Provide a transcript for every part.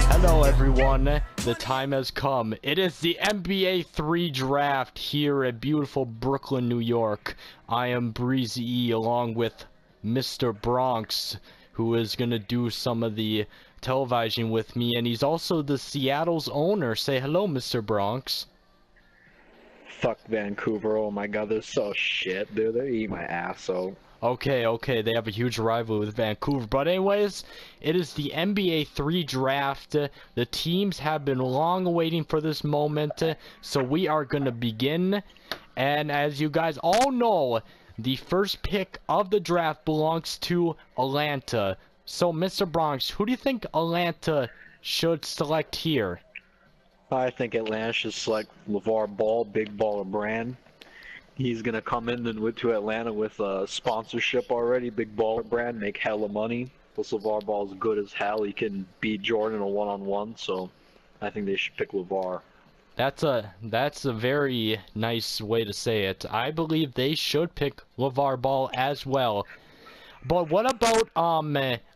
Hello everyone, the time has come. It is the NBA 3 draft here at beautiful Brooklyn, New York. I am Breezy along with Mr. Bronx, who is gonna do some of the televising with me, and he's also the Seattle's owner. Say hello, Mr. Bronx. Fuck Vancouver, oh my god, they're so shit, dude. They eat my ass, so. Okay, they have a huge rivalry with Vancouver. But anyways, it is the NBA 3 draft. The teams have been long waiting for this moment, so we are going to begin. And as you guys all know, the first pick of the draft belongs to Atlanta. So, Mr. Bronx, who do you think Atlanta should select here? I think Atlanta should select LeVar Ball, big baller brand. He's gonna come in to Atlanta with a sponsorship already, big baller brand, make hella money. Plus LeVar Ball's good as hell. He can beat Jordan in a one-on-one, so I think they should pick LeVar. That's a very nice way to say it. I believe they should pick LeVar Ball as well. But what about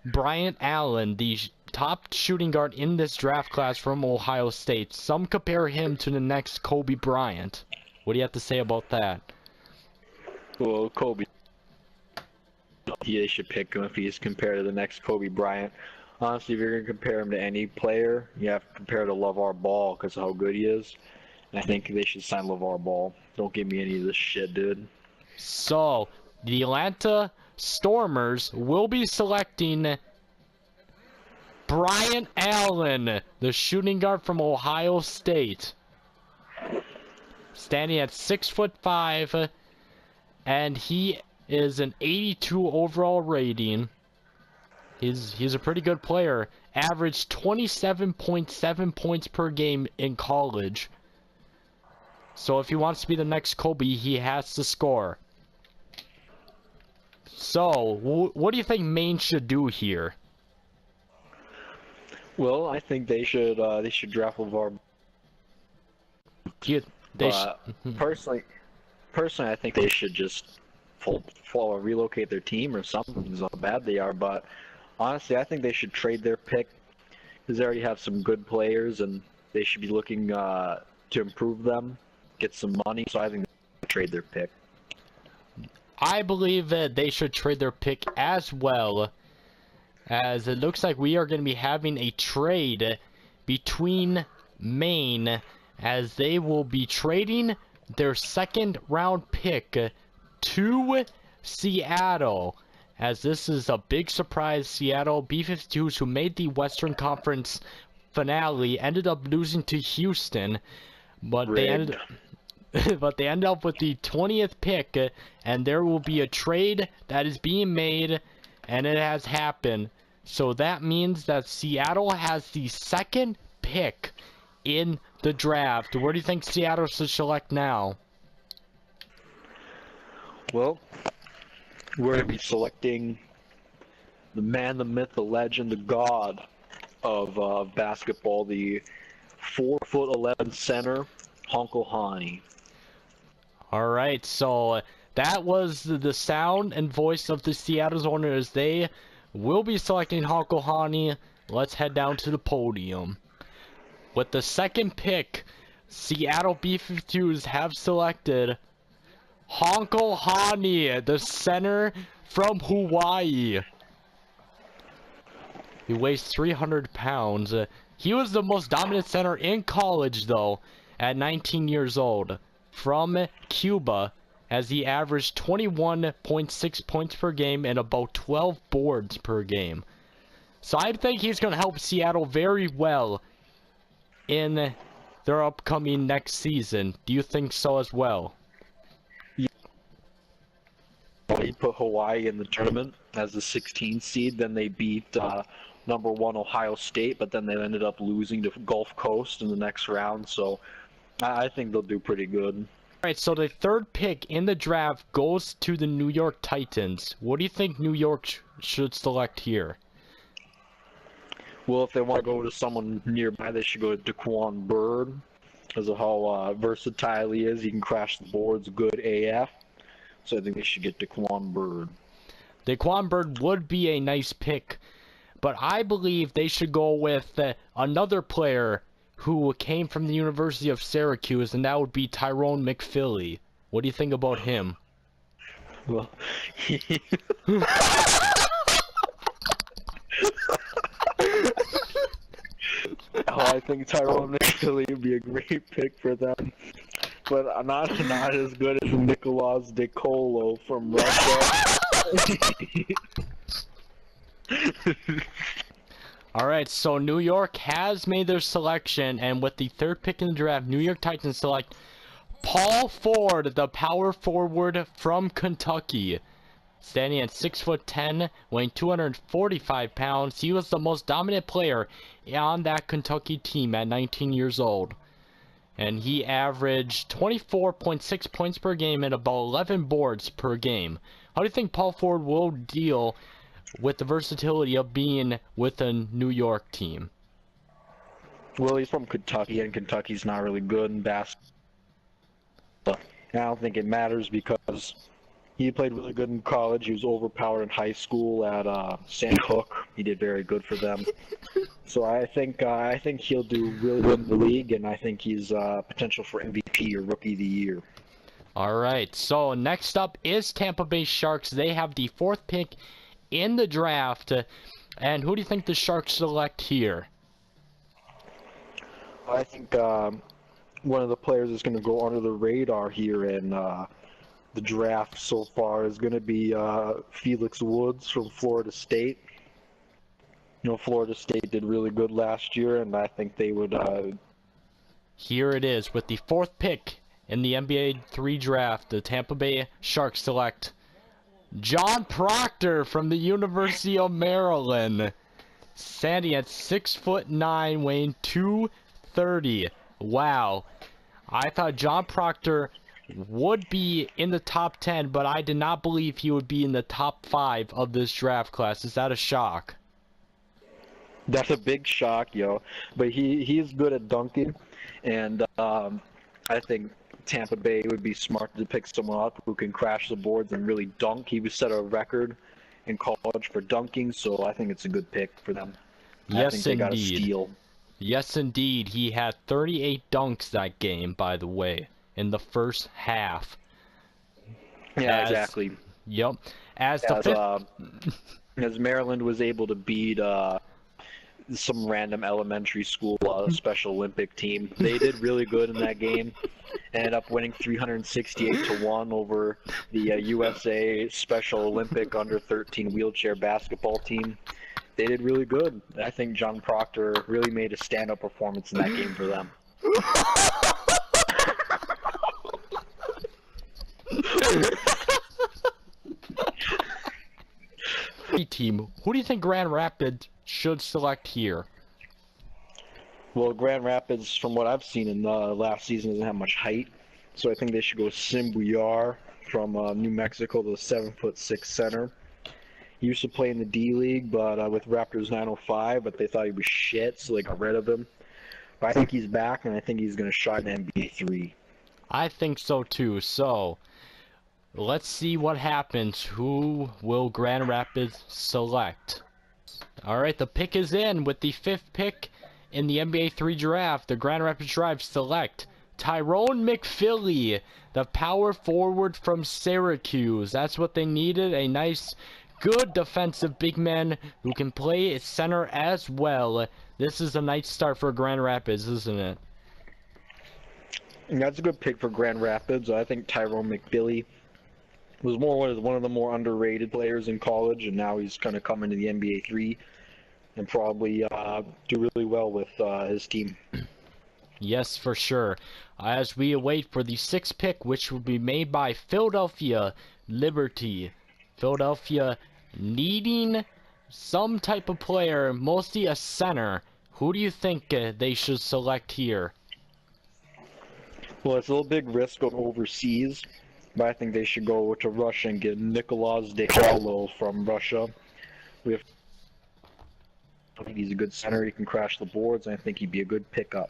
Bryant Allen, the top shooting guard in this draft class from Ohio State? Some compare him to the next Kobe Bryant. What do you have to say about that? Well, Kobe, they should pick him if he's compared to the next Kobe Bryant. Honestly, if you're going to compare him to any player, you have to compare to LeVar Ball because of how good he is. And I think they should sign LeVar Ball. Don't give me any of this shit, dude. So, the Atlanta Stormers will be selecting Bryant Allen, the shooting guard from Ohio State. Standing at 6'5", and he is an 82 overall rating. He's a pretty good player. Averaged 27.7 points per game in college. So if he wants to be the next Kobe, he has to score. So, what do you think Maine should do here? Well, I think they should draft LeVar. Personally, I think they should just relocate their team or something. Because how bad they are. But honestly, I think they should trade their pick because they already have some good players, and they should be looking to improve them, get some money. So I think they should trade their pick. I believe that they should trade their pick as well, as it looks like we are going to be having a trade between Maine, as they will be trading their second round pick to Seattle, as this is a big surprise. Seattle B-52s, who made the Western Conference finale, ended up losing to Houston, but they ended up with the 20th pick, and there will be a trade that is being made, and it has happened. So that means that Seattle has the second pick in the draft. Where do you think Seattle should select now? Well, we're going to be selecting the man, the myth, the legend, the god of basketball, the 4'11" center, Honko Hani. Alright, so that was the sound and voice of the Seattle's owners. They will be selecting Honko Hani. Let's head down to the podium. With the second pick, Seattle B-52s have selected Honko Hani, the center from Hawaii. He weighs 300 pounds. He was the most dominant center in college, though, at 19 years old. From Cuba, as he averaged 21.6 points per game and about 12 boards per game. So I think he's going to help Seattle very well in their upcoming next season. Do you think so as well? He put Hawaii in the tournament as the 16th seed. Then they beat number 1 Ohio State, but then they ended up losing to Gulf Coast in the next round. So I think they'll do pretty good. Alright, so the third pick in the draft goes to the New York Titans. What do you think New York should select here? Well, if they want to go to someone nearby, they should go to Daquan Bird, because of how versatile he is. He can crash the boards good AF. So I think they should get Daquan Bird. Daquan Bird would be a nice pick, but I believe they should go with another player who came from the University of Syracuse, and that would be Tyrone McPhilly. What do you think about him? Well, I think Tyrone McPhilly would be a great pick for them, but not as good as Nicolas DeColo from Russia. Alright, so New York has made their selection, and with the third pick in the draft, New York Titans select Paul Ford, the power forward from Kentucky. Standing at 6'10", weighing 245 pounds, he was the most dominant player on that Kentucky team at 19 years old. And he averaged 24.6 points per game and about 11 boards per game. How do you think Paul Ford will deal with the versatility of being with a New York team? Well, he's from Kentucky, and Kentucky's not really good in basketball. I don't think it matters because he played really good in college. He was overpowered in high school at St. Hook. He did very good for them. So I think he'll do really good in the league, and I think he's potential for MVP or Rookie of the Year. Alright, so next up is Tampa Bay Sharks. They have the fourth pick in the draft. And who do you think the Sharks select here? I think one of the players that's going to go under the radar here in the draft so far is going to be Felix Woods from Florida State. You know, Florida State did really good last year, and I think they would... Here it is, with the fourth pick in the NBA 3 draft, the Tampa Bay Sharks select John Proctor from the University of Maryland. Standing at 6'9", weighing 230. Wow. I thought John Proctor would be in the top 10, but I did not believe he would be in the top 5 of this draft class. Is that a shock? That's a big shock, yo. But he's good at dunking, and I think Tampa Bay would be smart to pick someone up who can crash the boards and really dunk. He was set a record in college for dunking, so I think it's a good pick for them. Yes, I think they got a steal. Yes, indeed. He had 38 dunks that game, by the way, in the first half. Yeah, exactly. Yep. As Maryland was able to beat some random elementary school Special Olympic team. They did really good in that game. Ended up winning 368-1 over the USA Special Olympic under-13 wheelchair basketball team. They did really good. I think John Proctor really made a stand-up performance in that game for them. Team, who do you think Grand Rapids should select here? Well, Grand Rapids, from what I've seen in the last season, doesn't have much height, so I think they should go Sim Buyar from New Mexico, the 7'6" center. He used to play in the D League, but with Raptors 905, but they thought he was shit, so they got rid of him. But I think he's back, and I think he's going to shine in NBA 3. I think so too. So let's see what happens. Who will Grand Rapids select? Alright, the pick is in. With the fifth pick in the NBA 3 draft, the Grand Rapids Drive select Tyrone McPhilly, the power forward from Syracuse. That's what they needed, a nice, good defensive big man who can play center as well. This is a nice start for Grand Rapids, isn't it? That's a good pick for Grand Rapids. I think Tyrone McPhilly was one of the more underrated players in college, and now he's kind of come into the NBA 3 and probably do really well with his team. Yes, for sure. As we await for the sixth pick, which will be made by Philadelphia Liberty. Philadelphia needing some type of player, mostly a center. Who do you think they should select here? Well, it's a little big risk going overseas, but I think they should go to Russia and get Nicolas DeColo from Russia. I think he's a good center. He can crash the boards, and I think he'd be a good pickup.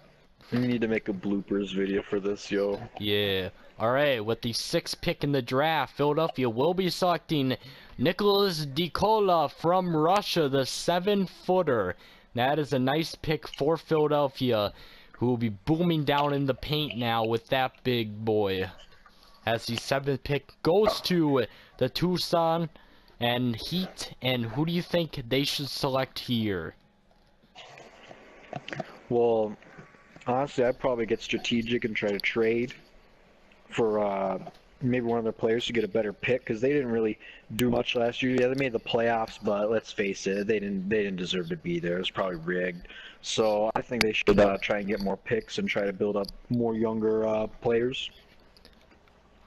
We need to make a bloopers video for this, yo. Yeah. Alright, with the 6th pick in the draft, Philadelphia will be selecting Nicholas Dikola from Russia, the 7-footer. That is a nice pick for Philadelphia, who will be booming down in the paint now with that big boy. As the 7th pick goes to the Tucson and Heat, and who do you think they should select here? Well, honestly, I'd probably get strategic and try to trade for maybe one of their players to get a better pick because they didn't really do much last year. Yeah, they made the playoffs, but let's face it, they didn't deserve to be there. It was probably rigged. So I think they should try and get more picks and try to build up more younger players.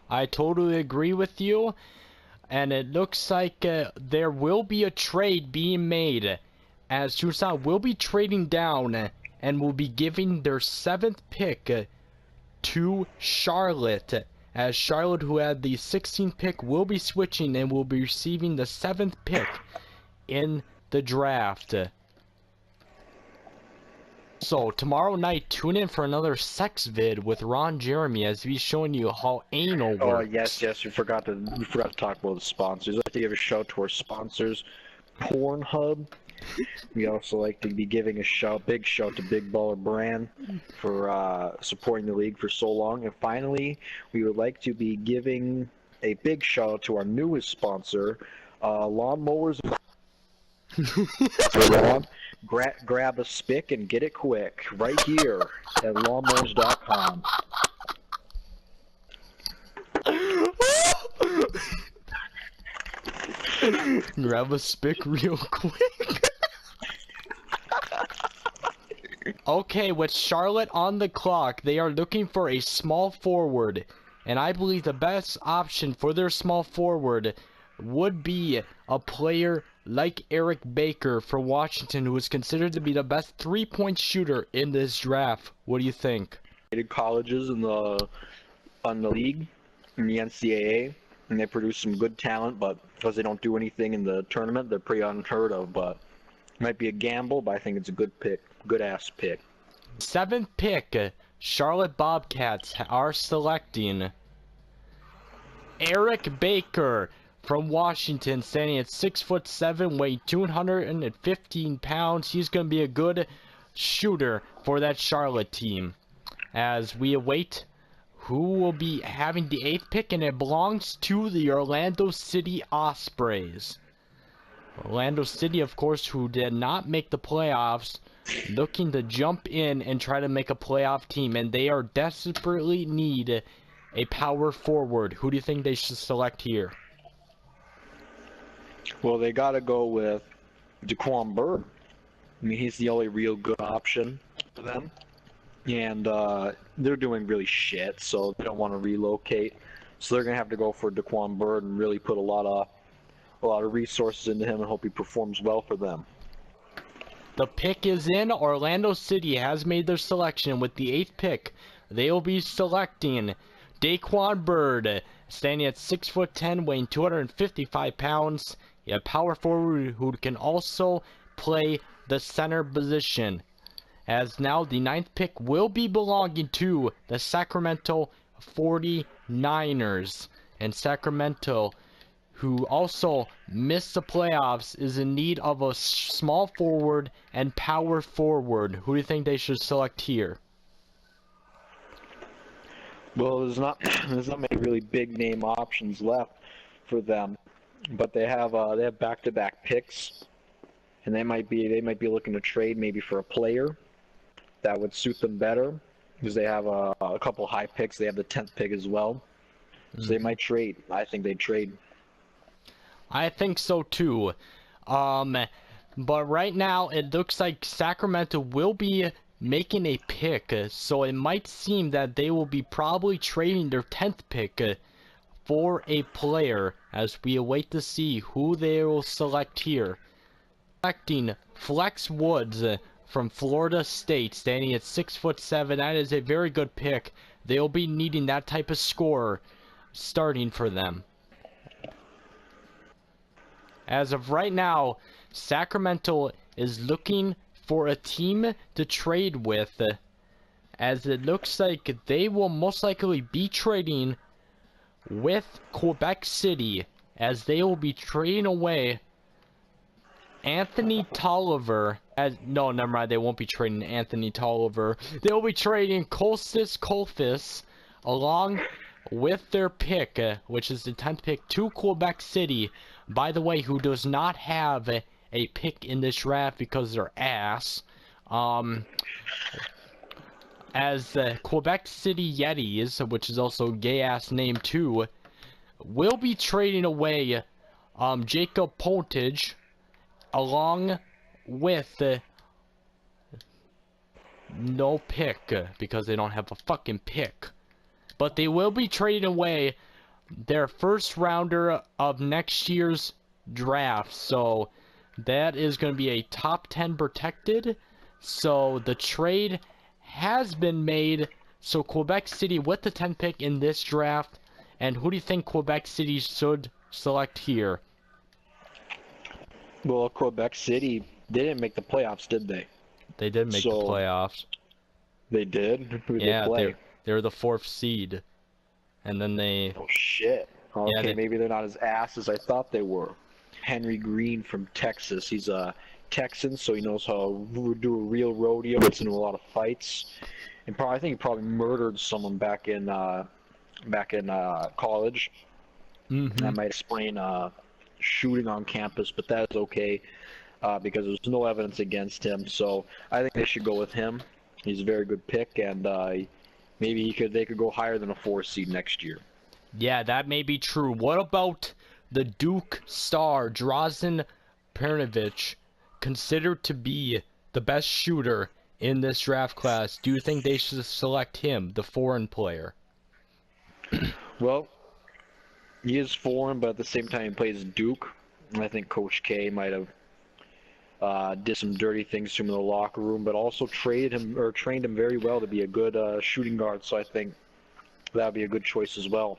I totally agree with you, and it looks like there will be a trade being made, as Tucson will be trading down and will be giving their 7th pick to Charlotte, as Charlotte, who had the 16th pick, will be switching and will be receiving the 7th pick in the draft. So tomorrow night, tune in for another sex vid with Ron Jeremy, as he's showing you how anal works. Oh yes, we forgot to talk about the sponsors. I'd like to give a shout to our sponsors, Pornhub. We also like to be giving a big shout to Big Baller Brand for supporting the league for so long. And finally, we would like to be giving a big shout out to our newest sponsor, Lawnmowers. Grab a spick and get it quick right here at lawnmowers.com. Grab a spick real quick. Okay, with Charlotte on the clock, they are looking for a small forward, and I believe the best option for their small forward would be a player like Eric Baker from Washington, who is considered to be the best three-point shooter in this draft. What do you think? Colleges in the league, in the NCAA, and they produce some good talent, but because they don't do anything in the tournament, they're pretty unheard of. But it might be a gamble, but I think it's a good pick, good ass pick. 7th pick, Charlotte Bobcats are selecting Eric Baker from Washington, standing at 6'7", weighing 215 pounds. He's going to be a good shooter for that Charlotte team. As we await who will be having the 8th pick, and it belongs to the Orlando City Ospreys. Orlando City, of course, who did not make the playoffs, looking to jump in and try to make a playoff team, and they are desperately need a power forward. Who do you think they should select here? Well, they got to go with Daquan Bird. I mean, he's the only real good option for them, and they're doing really shit, so they don't want to relocate. So they're gonna have to go for Daquan Bird and really put a lot of resources into him and hope he performs well for them. The pick is in. Orlando City has made their selection with the 8th pick. They will be selecting Daquan Bird, standing at 6'10", weighing 255 pounds. A power forward who can also play the center position. As now the 9th pick will be belonging to the Sacramento 49ers. And Sacramento, who also missed the playoffs, is in need of a small forward and power forward. Who do you think they should select here? Well, there's not many really big name options left for them, but they have back-to-back picks, and they might be looking to trade maybe for a player that would suit them better, because they have a couple high picks. They have the 10th pick as well, so they might trade. I think they'd trade. I think so too. But right now it looks like Sacramento will be making a pick, so it might seem that they will be probably trading their 10th pick for a player, as we await to see who they will select here. Selecting Flex Woods from Florida State, standing at 6'7". That is a very good pick. They'll be needing that type of scorer starting for them. As of right now, Sacramento is looking for a team to trade with, as it looks like they will most likely be trading with Quebec City, as they will be trading away Anthony Tolliver. No, never mind, they won't be trading Anthony Tolliver. They will be trading Kostas Kolfis along with their pick, which is the 10th pick, to Quebec City, by the way, who does not have a pick in this draft because they're ass. As Quebec City Yetis, which is also a gay-ass name too, will be trading away Jacob Pontage along with no pick, because they don't have a fucking pick. But they will be trading away their first rounder of next year's draft, so that is going to be a top 10 protected. So the trade has been made. So Quebec City with the 10th pick in this draft. And who do you think Quebec City should select here? Well, Quebec City, they didn't make the playoffs, did they? They did make the playoffs. They did? Who did Yeah, they play? they're the 4th seed. And then they... Oh, shit. Okay, yeah, maybe they're not as ass as I thought they were. Henry Green from Texas. He's a Texan, so he knows how to do a real rodeo. Gets into a lot of fights. And I think he probably murdered someone back in college. That might explain shooting on campus, but that is okay because there's no evidence against him. So I think they should go with him. He's a very good pick, and maybe they could go higher than a 4 seed next year. Yeah, that may be true. What about the Duke star, Drazen Pernovic, considered to be the best shooter in this draft class? Do you think they should select him, the foreign player? Well, he is foreign, but at the same time he plays Duke. And I think Coach K might have did some dirty things to him in the locker room, but also trained him very well to be a good shooting guard. So I think that would be a good choice as well.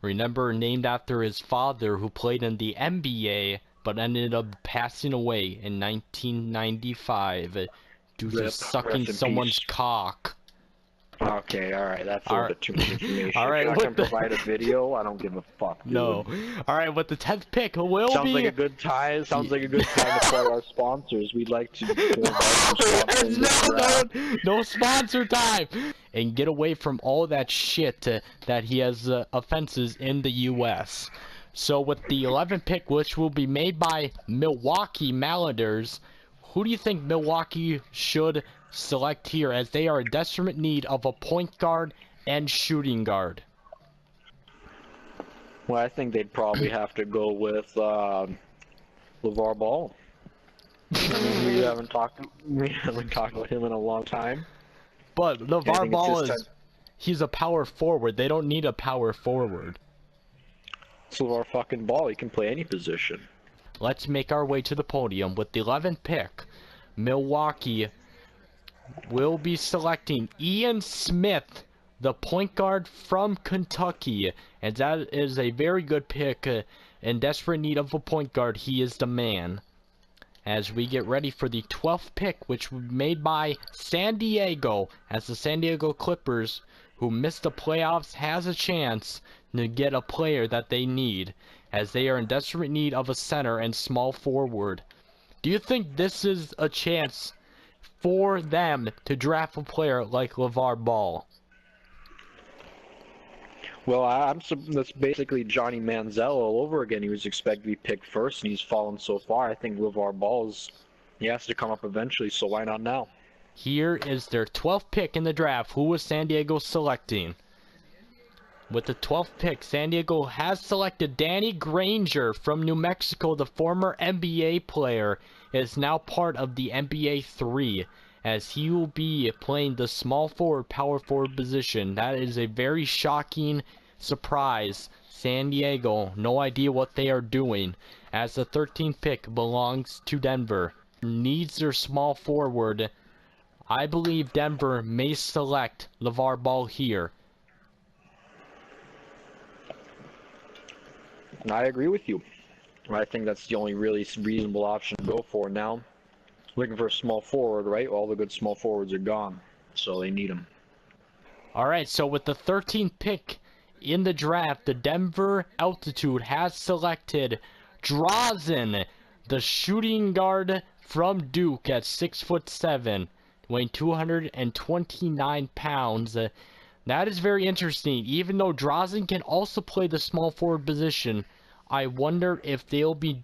Remember, named after his father, who played in the NBA, but ended up passing away in 1995 due to sucking someone's cock. Okay, alright, that's a little bit too much information. Alright, I can provide a video, I don't give a fuck, dude. No. Alright, with the 10th pick will Sounds be... like a good time. Sounds like a good time to plug our sponsors. We'd like to no sponsor time! And get away from all that shit that he has offenses in the U.S. So with the 11th pick, which will be made by Milwaukee Mariners, who do you think Milwaukee should select here, as they are in desperate need of a point guard and shooting guard? Well, I think they'd probably have to go with LeVar Ball. I mean, we haven't talked about him in a long time. But LeVar Ball he's a power forward. They don't need a power forward. It's LeVar fucking Ball. He can play any position. Let's make our way to the podium. With the 11th pick, Milwaukee will be selecting Ian Smith, the point guard from Kentucky. And that is a very good pick. In desperate need of a point guard, he is the man. As we get ready for the 12th pick, which was made by San Diego, as the San Diego Clippers, who missed the playoffs, has a chance to get a player that they need, as they are in desperate need of a center and small forward. Do you think this is a chance for them to draft a player like LeVar Ball? Well, that's basically Johnny Manziel all over again. He was expected to be picked first, and he's fallen so far. I think LeVar Ball he has to come up eventually, so why not now? Here is their 12th pick in the draft. Who was San Diego selecting? With the 12th pick, San Diego has selected Danny Granger from New Mexico. The former NBA player is now part of the NBA 3, as he will be playing the small forward, power forward position. That is a very shocking surprise. San Diego, no idea what they are doing, as the 13th pick belongs to Denver. Needs their small forward. I believe Denver may select LeVar Ball here. I agree with you. I think that's the only really reasonable option to go for now. Looking for a small forward, right? All the good small forwards are gone. so they need him. Alright, so with the 13th pick in the draft, the Denver Altitude has selected Drazen, the shooting guard from Duke at 6'7", weighing 229 pounds. That is very interesting. Even though Drazen can also play the small forward position, I wonder if they'll be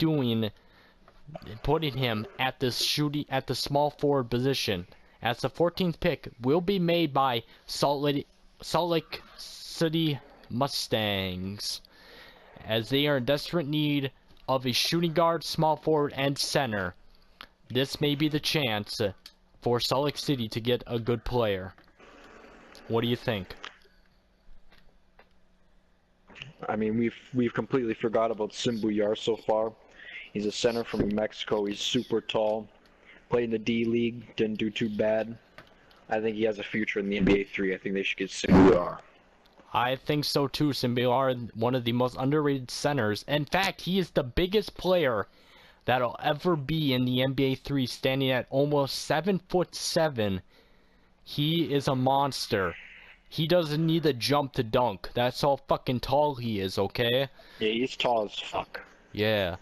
putting him at the small forward position, as the 14th pick will be made by Salt Lake City Mustangs, as they are in desperate need of a shooting guard, small forward, and center. This may be the chance for Salt Lake City to get a good player. What do you think? I mean, we've completely forgot about Simbuyar so far. He's a center from New Mexico. He's super tall. Played in the D League, didn't do too bad. I think he has a future in the NBA 3. I think they should get Simbuyar. I think so too. Simbuyar, one of the most underrated centers. In fact, he is the biggest player that'll ever be in the NBA 3, standing at almost 7'7". He is a monster. He doesn't need to jump to dunk. That's how fucking tall he is, okay? Yeah, he's tall as fuck. Yeah.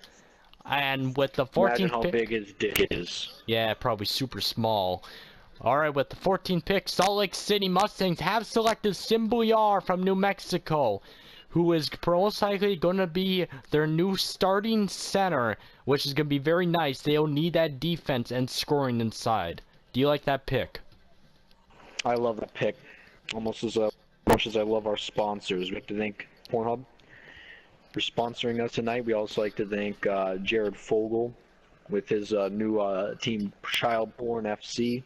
And with the 14th Imagine how pick, big his dick is. yeah, probably super small. Alright, with the 14th pick, Salt Lake City Mustangs have selected Simbuyar from New Mexico, who is most likely going to be their new starting center, which is going to be very nice. They'll need that defense and scoring inside. Do you like that pick? I love that pick. Almost as much as I love our sponsors. We have to thank Pornhub for sponsoring us tonight. We also like to thank Jared Fogle with his new team Child Porn FC.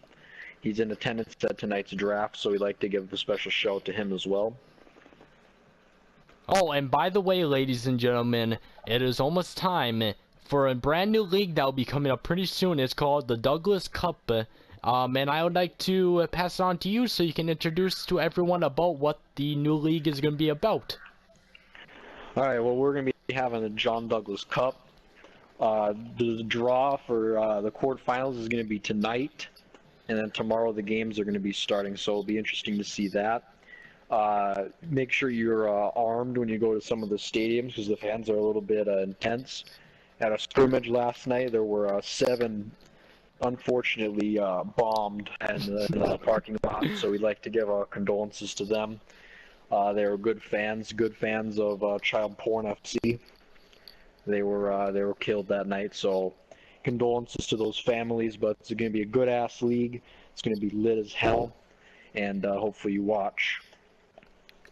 He's in attendance at tonight's draft, so we'd like to give a special shout out to him as well. Oh, and by the way, ladies and gentlemen, it is almost time for a brand new league that will be coming up pretty soon. It's called the Douglas Cup. And I would like to pass it on to you so you can introduce to everyone about what the new league is going to be about. Alright, well, we're going to be having the John Douglas Cup. The draw for the quarterfinals is going to be tonight, and then tomorrow the games are going to be starting, so it'll be interesting to see that. Make sure you're armed when you go to some of the stadiums, because the fans are a little bit intense. At a scrimmage last night, there were 7 unfortunately bombed in the parking lot, so we'd like to give our condolences to them. They were good fans of Child Porn FC. They were killed that night, so condolences to those families, but it's going to be a good ass league. It's going to be lit as hell, and hopefully you watch.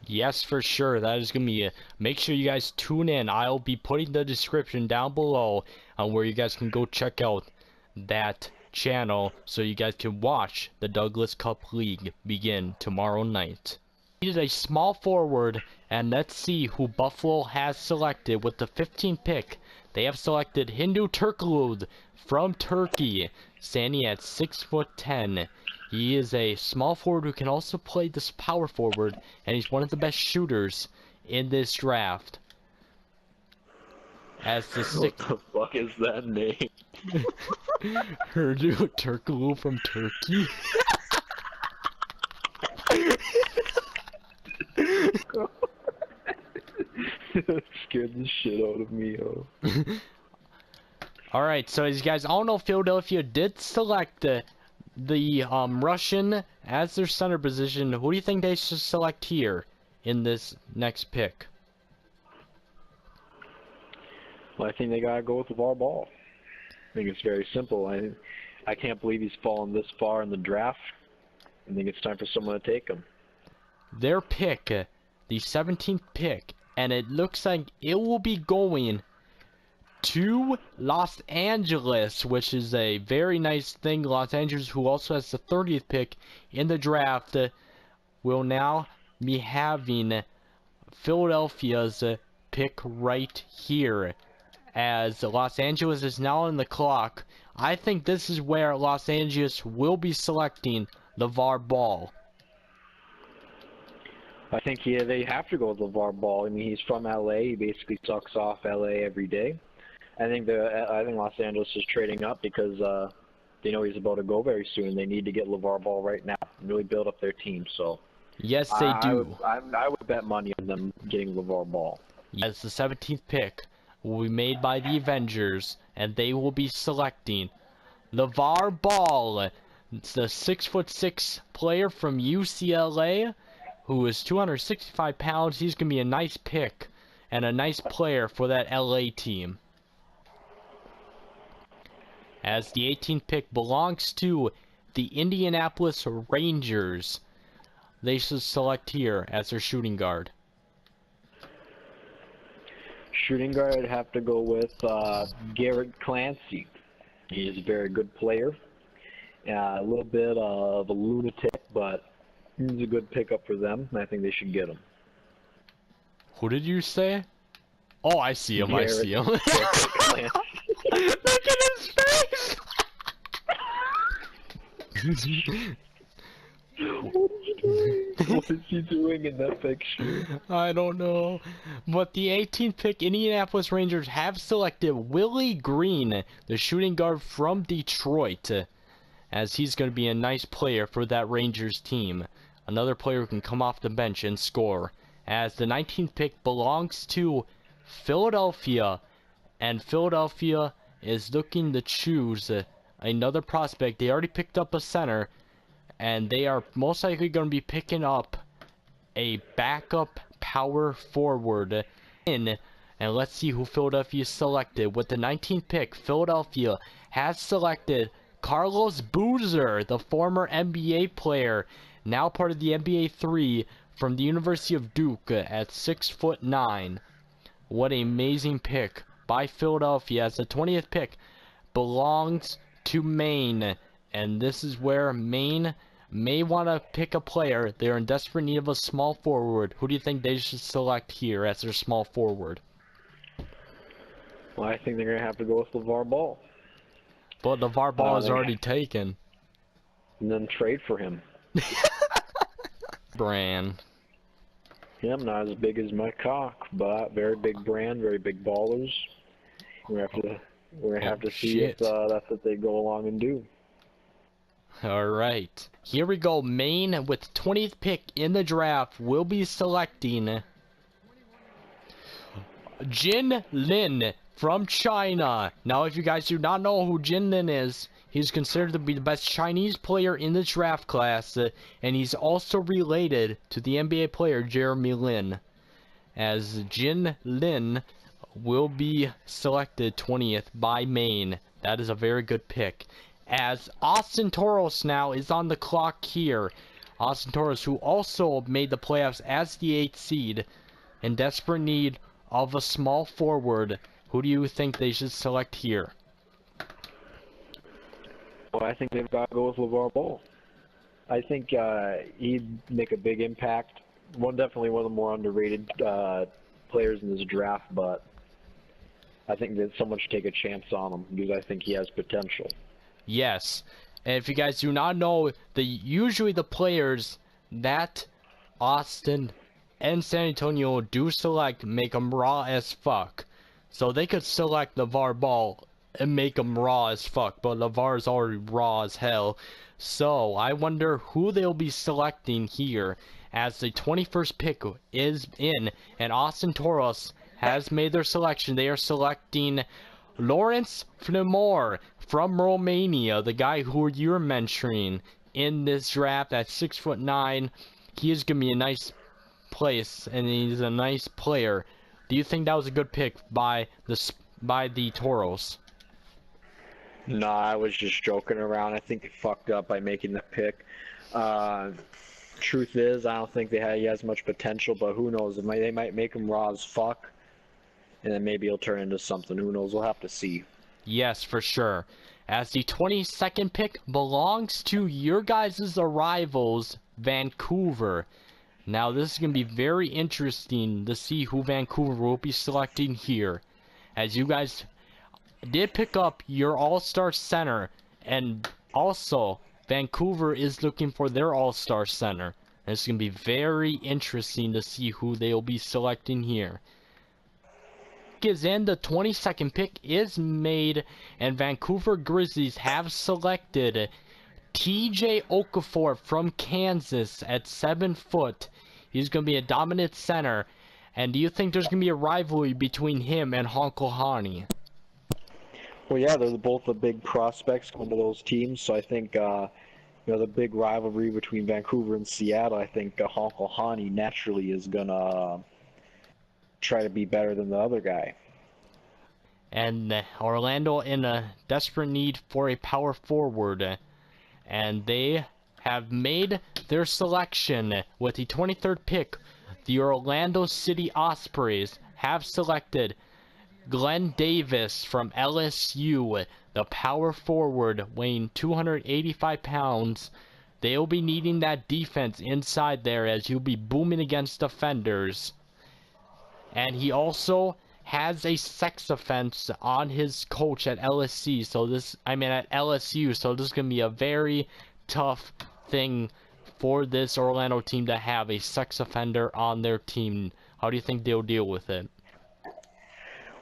Yes, for sure. That is going to be make sure you guys tune in. I'll be putting the description down below on where you guys can go check out that channel so you guys can watch the Douglas Cup League begin tomorrow night. He is a small forward, and let's see who Buffalo has selected with the 15th pick. They have selected Hindu Turkalud from Turkey, standing at 6'10". He is a small forward who can also play this power forward, and he's one of the best shooters in this draft. As the What the fuck is that name? Hindu Turkalud from Turkey. That scared the shit out of me, yo. Alright, so as you guys all know, Philadelphia did select the Russian as their center position. Who do you think they should select here in this next pick? Well, I think they gotta go with LeVar Ball. I think it's very simple. I can't believe he's fallen this far in the draft. I think it's time for someone to take him. Their pick, the 17th pick, and it looks like it will be going to Los Angeles, which is a very nice thing. Los Angeles, who also has the 30th pick in the draft, will now be having Philadelphia's pick right here, as Los Angeles is now on the clock. I think this is where Los Angeles will be selecting LeVar Ball. I think they have to go with LeVar Ball. I mean, he's from LA. He basically sucks off LA every day. I think Los Angeles is trading up because they know he's about to go very soon. They need to get LeVar Ball right now and really build up their team. So Yes, they do. I would bet money on them getting LeVar Ball. Yes, the 17th pick will be made by the Avengers, and they will be selecting LeVar Ball. It's the 6'6" player from UCLA who is 265 pounds. He's going to be a nice pick and a nice player for that LA team. As the 18th pick belongs to the Indianapolis Rangers, they should select here as their shooting guard. Shooting guard, I'd have to go with Garrett Clancy. He is a very good player. A little bit of a lunatic, but he's a good pickup for them, and I think they should get him. Who did you say? Oh, I see him. I see him. Garrett Clancy. Look at his face! What is he doing in that picture? I don't know. But the 18th pick, Indianapolis Rangers have selected Willie Green, the shooting guard from Detroit, as he's going to be a nice player for that Rangers team. Another player who can come off the bench and score. As the 19th pick belongs to Philadelphia, and Philadelphia is looking to choose another prospect. They already picked up a center, and they are most likely going to be picking up a backup power forward in. And let's see who Philadelphia selected. With the 19th pick, Philadelphia has selected Carlos Boozer, the former NBA player, now part of the NBA 3 from the University of Duke at 6'9". What an amazing pick by Philadelphia, as the 20th pick belongs to Maine. And this is where Maine may want to pick a player. They're in desperate need of a small forward. Who do you think they should select here as their small forward? Well, I think they're going to have to go with LeVar Ball. But LeVar Ball is already taken. And then trade for him. Brand. Yeah, I'm not as big as my cock, but very big brand, very big ballers. We're gonna have to see if that's what they go along and do. Alright. Here we go. Maine, with 20th pick in the draft, will be selecting Jin Lin from China. Now, if you guys do not know who Jin Lin is, he's considered to be the best Chinese player in the draft class, and he's also related to the NBA player Jeremy Lin, as Jin Lin will be selected 20th by Maine. That is a very good pick. As Austin Toros now is on the clock here. Austin Toros, who also made the playoffs as the 8th seed, in desperate need of a small forward. Who do you think they should select here? Well, I think they've got to go with LeVar Ball. I think he'd make a big impact. Definitely one of the more underrated players in this draft, but I think that someone should take a chance on him because I think he has potential. Yes, and if you guys do not know, usually the players that Austin and San Antonio do select make them raw as fuck. So they could select LeVar Ball and make him raw as fuck, but LeVar is already raw as hell. So I wonder who they'll be selecting here, as the 21st pick is in, and Austin Toros has made their selection. They are selecting Lawrence Flimor from Romania, the guy who you're mentioning in this draft at 6'9". He is gonna be a nice place, and he's a nice player. Do you think that was a good pick by the Toros? No, I was just joking around. I think they fucked up by making the pick. Truth is, I don't think he has much potential, but who knows? They might make him raw as fuck, and then maybe he'll turn into something. Who knows? We'll have to see. Yes, for sure. As the 22nd pick belongs to your guys' rivals, Vancouver. Now, this is going to be very interesting to see who Vancouver will be selecting here, as you guys did pick up your all-star center, and also Vancouver is looking for their all-star center. And it's going to be very interesting to see who they'll be selecting here. is in, the 22nd pick is made, and Vancouver Grizzlies have selected TJ Okafor from Kansas at 7 foot. He's going to be a dominant center. And do you think there's going to be a rivalry between him and Honko Hani? Well, yeah, they're both the big prospects going to those teams, so I think the big rivalry between Vancouver and Seattle, I think Honko Hani naturally is going to try to be better than the other guy. And Orlando in a desperate need for a power forward. And they have made their selection with the 23rd pick. The Orlando City Ospreys have selected Glenn Davis from LSU, the power forward weighing 285 pounds. They'll be needing that defense inside there as he'll be booming against defenders. And he also has a sex offense on his coach at LSU, so this is gonna be a very tough thing for this Orlando team to have a sex offender on their team. How do you think they'll deal with it?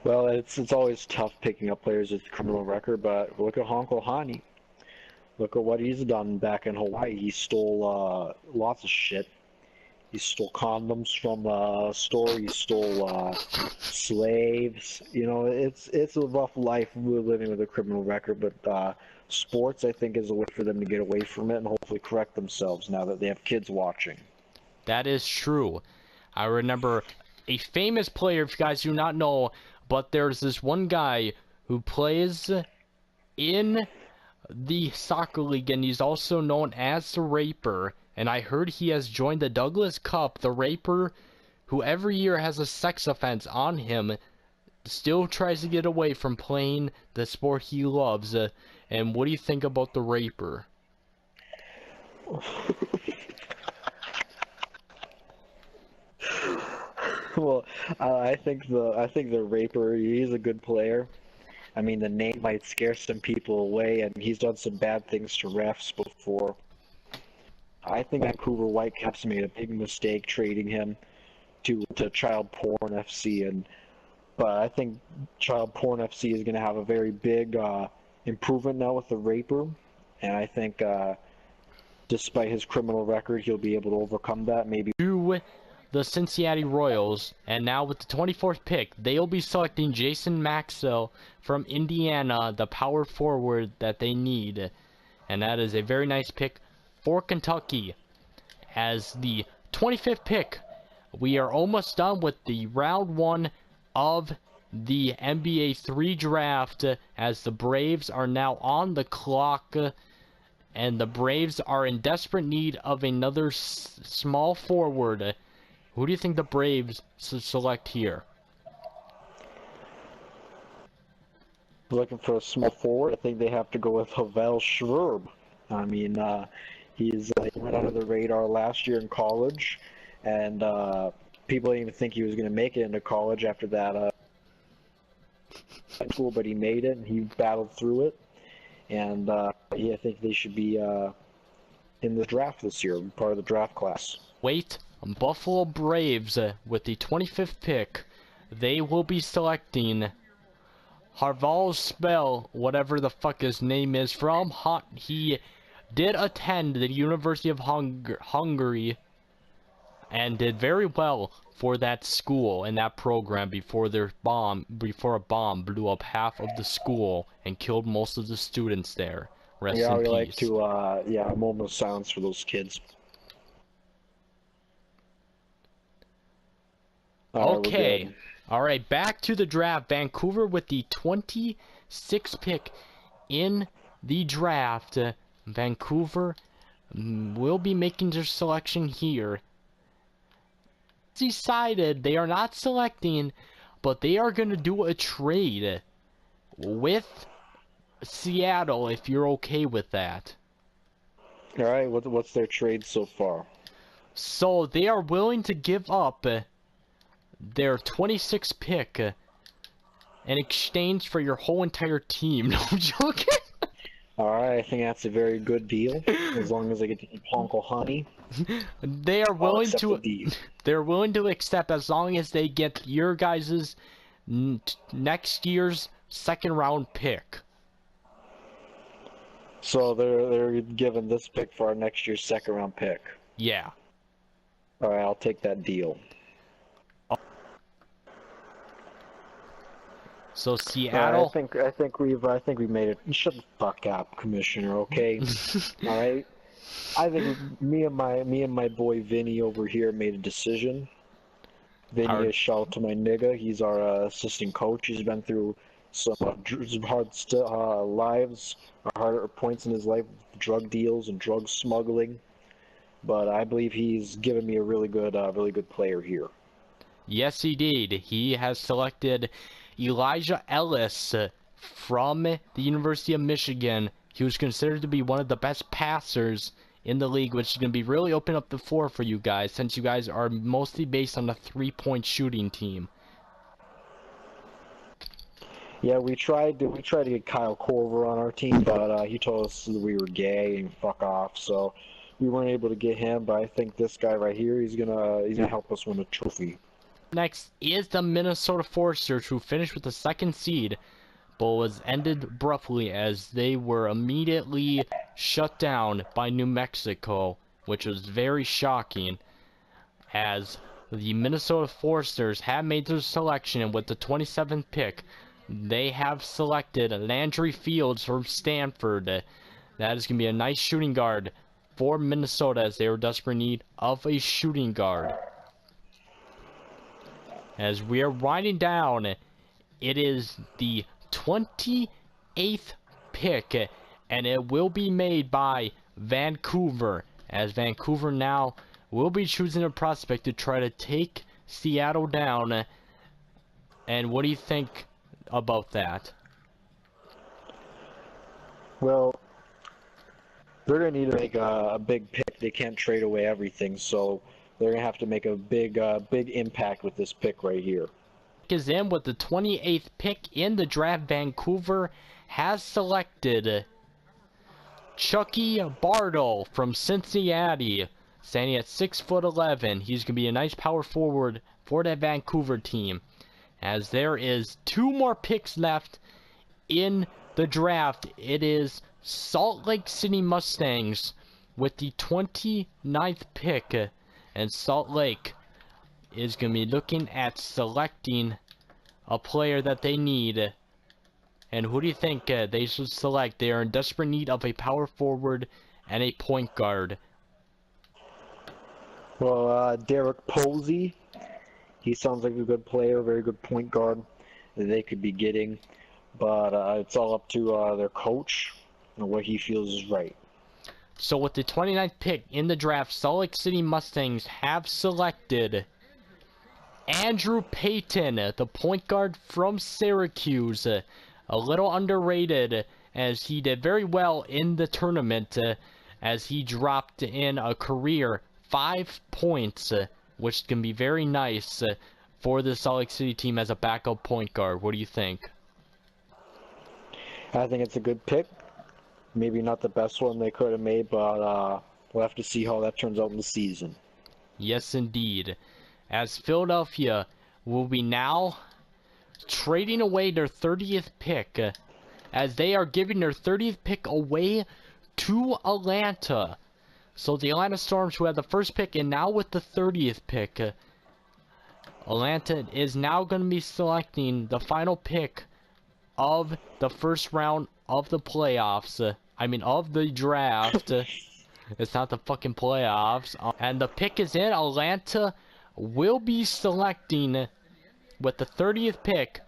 Well, it's always tough picking up players with a criminal record, but look at Honko Hani. Look at what he's done back in Hawaii. He stole lots of shit. He stole condoms from a store. He stole slaves. You know, it's a rough life living with a criminal record, but sports, I think, is a way for them to get away from it and hopefully correct themselves now that they have kids watching. That is true. I remember a famous player, if you guys do not know, but there's this one guy who plays in the soccer league, and he's also known as the Raper. And I heard he has joined the Douglas Cup. The Raper, who every year has a sex offense on him, still tries to get away from playing the sport he loves. And what do you think about the Raper? Well, I think the Raper, he's a good player. I mean, the name might scare some people away, and he's done some bad things to refs before. I think Vancouver Whitecaps made a big mistake trading him to Child Porn FC, but I think Child Porn FC is going to have a very big improvement now with the Raper, and I think despite his criminal record, he'll be able to overcome that. Maybe To the Cincinnati Royals, and now with the 24th pick, they'll be selecting Jason Maxwell from Indiana, the power forward that they need, and that is a very nice pick for Kentucky. As the 25th pick, we are almost done with the round 1 of the NBA 3 draft, as the Braves are now on the clock, and the Braves are in desperate need of another small forward. Who do you think the Braves should select here? looking for a small forward. I think they have to go with Havel Schwerb. I mean, he went under the radar last year in college, and people didn't even think he was going to make it into college after that school, but he made it, and he battled through it. And I think they should be in the draft this year, part of the draft class. Wait, Buffalo Braves with the 25th pick. They will be selecting Harval Spell, whatever the fuck his name is, from he did attend the University of Hungary and did very well for that school and that program before a bomb blew up half of the school and killed most of the students there. Rest in peace. Like to a moment of silence for those kids. Okay. Alright, back to the draft. Vancouver with the 26th pick in the draft. Vancouver will be making their selection here. Decided they are not selecting, but they are going to do a trade with Seattle, if you're okay with that. Alright, what's their trade so far? So they are willing to give up their 26th pick in exchange for your whole entire team. No, I'm joking. Alright, I think that's a very good deal. As long as I get to keep Honko Honey. They're willing to accept as long as they get your guys's next year's second round pick. So they're giving this pick for our next year's second round pick. Yeah. All right, I'll take that deal. So Seattle. I think we've made it. Shut the fuck up, Commissioner. Okay. All right. I think me and my boy Vinny over here made a decision. Vinny is shout out to my nigga. He's our assistant coach. He's been through some hard lives, harder points in his life, drug deals and drug smuggling. But I believe he's given me a really good player here. Yes, he did. He has selected Elijah Ellis from the University of Michigan. He was considered to be one of the best passers in the league, which is going to be really open up the floor for you guys, since you guys are mostly based on a three-point shooting team. Yeah, we tried to get Kyle Korver on our team, but he told us that we were gay and fuck off. So we weren't able to get him. But I think this guy right here, he's gonna help us win a trophy. Next is the Minnesota Foresters, who finished with the second seed, but was ended abruptly as they were immediately shut down by New Mexico, which was very shocking, as the Minnesota Foresters have made their selection, and with the 27th pick, they have selected Landry Fields from Stanford. That is going to be a nice shooting guard for Minnesota, as they were desperate need of a shooting guard. As we are winding down, it is the 28th pick, and it will be made by Vancouver, as Vancouver now will be choosing a prospect to try to take Seattle down. And what do you think about that? Well, they're gonna need to make a big pick. They can't trade away everything, so they're gonna have to make a big impact with this pick right here. Is in with the 28th pick in the draft. Vancouver has selected Chucky Bartle from Cincinnati, standing at 6'11". He's gonna be a nice power forward for that Vancouver team, as there is two more picks left in the draft. It is Salt Lake City Mustangs with the 29th pick, and Salt Lake is going to be looking at selecting a player that they need. And who do you think they should select? They are in desperate need of a power forward and a point guard. Well, Derek Posey, he sounds like a good player, very good point guard that they could be getting. But it's all up to their coach and what he feels is right. So with the 29th pick in the draft, Salt Lake City Mustangs have selected Andrew Payton, the point guard from Syracuse. A little underrated, as he did very well in the tournament, as he dropped in a career 5 points, which can be very nice for the Salt Lake City team as a backup point guard. What do you think? I think it's a good pick. Maybe not the best one they could have made, but we'll have to see how that turns out in the season. Yes, indeed. As Philadelphia will be now trading away their 30th pick, as they are giving their 30th pick away to Atlanta. So the Atlanta Storms, who had the first pick, and now with the 30th pick, Atlanta is now going to be selecting the final pick of the first round of the playoffs. Of the draft. It's not the fucking playoffs. And the pick is in. Atlanta will be selecting, with the 30th pick,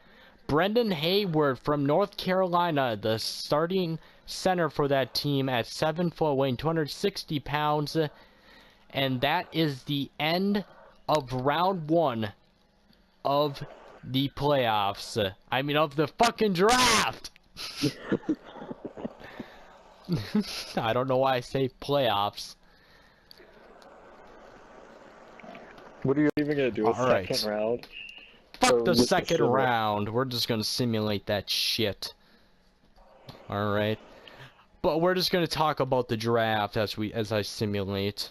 Brendan Hayward from North Carolina, the starting center for that team, at 7 foot, weighing 260 pounds. And that is the end of round 1 of the playoffs. Of the fucking draft! I don't know why I say playoffs. What are you even gonna do? Second round? Fuck the second round. We're just gonna simulate that shit. Alright. But we're just gonna talk about the draft as I simulate.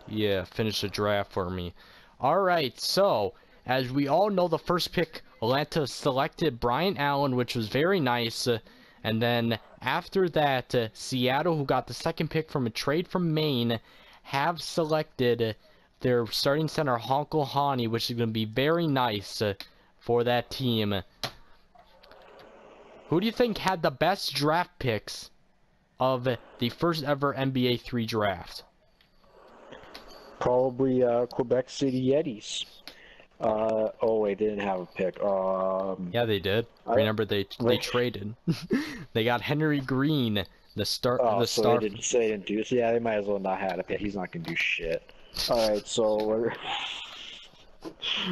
Yeah, finish the draft for me. Alright, so, as we all know, the first pick, Atlanta selected Brian Allen, which was very nice. And then, after that, Seattle, who got the second pick from a trade from Maine, have selected their starting center, Honko Hani, which is going to be very nice for that team. Who do you think had the best draft picks of the first ever NBA 3 draft? Probably Quebec City Yetis. Oh wait, they didn't have a pick. Yeah, they did. Remember, they traded. They got Henry Green, the star. Oh, The so star. they didn't do. So yeah, they might as well not have a pick. He's not gonna do shit. All right, so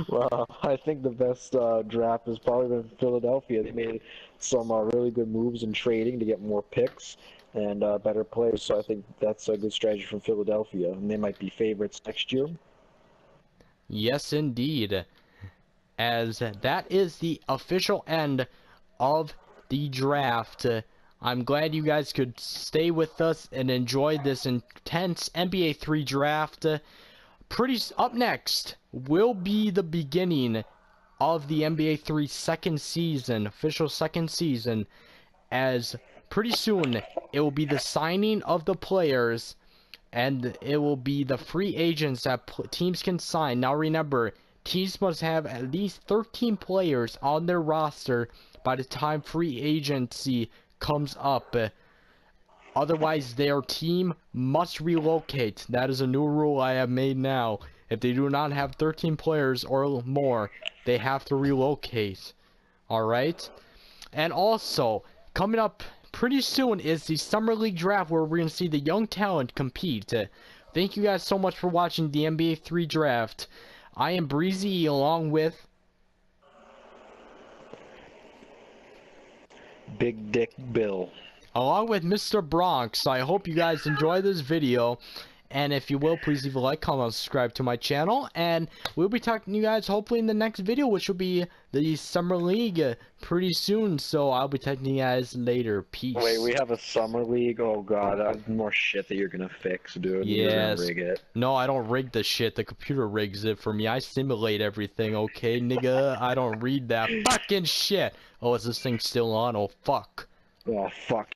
well, I think the best draft has probably been Philadelphia. They made some really good moves in trading to get more picks and better players. So I think that's a good strategy from Philadelphia, and they might be favorites next year. Yes, indeed. As that is the official end of the draft. I'm glad you guys could stay with us and enjoy this intense NBA 3 draft. Up next will be the beginning of the NBA 3 second season, official second season, as pretty soon it will be the signing of the players and it will be the free agents that teams can sign. Now remember, teams must have at least 13 players on their roster by the time free agency comes up. Otherwise, their team must relocate. That is a new rule I have made now. If they do not have 13 players or more, they have to relocate. Alright? And also, coming up pretty soon is the Summer League Draft, where we're going to see the young talent compete. Thank you guys so much for watching the NBA 3 Draft. I am Breezy, along with Big Dick Bill. Mr. Bronx. I hope you guys enjoy this video. And if you will, please leave a like, comment, and subscribe to my channel. And we'll be talking to you guys hopefully in the next video, which will be the Summer League pretty soon. So I'll be talking to you guys later. Peace. Wait, we have a Summer League? Oh god, that's more shit that you're gonna fix, dude. Yes. You're gonna rig it. No, I don't rig the shit. The computer rigs it for me. I simulate everything, okay, nigga? I don't read that fucking shit. Oh, is this thing still on? Oh, fuck. Oh, fuck.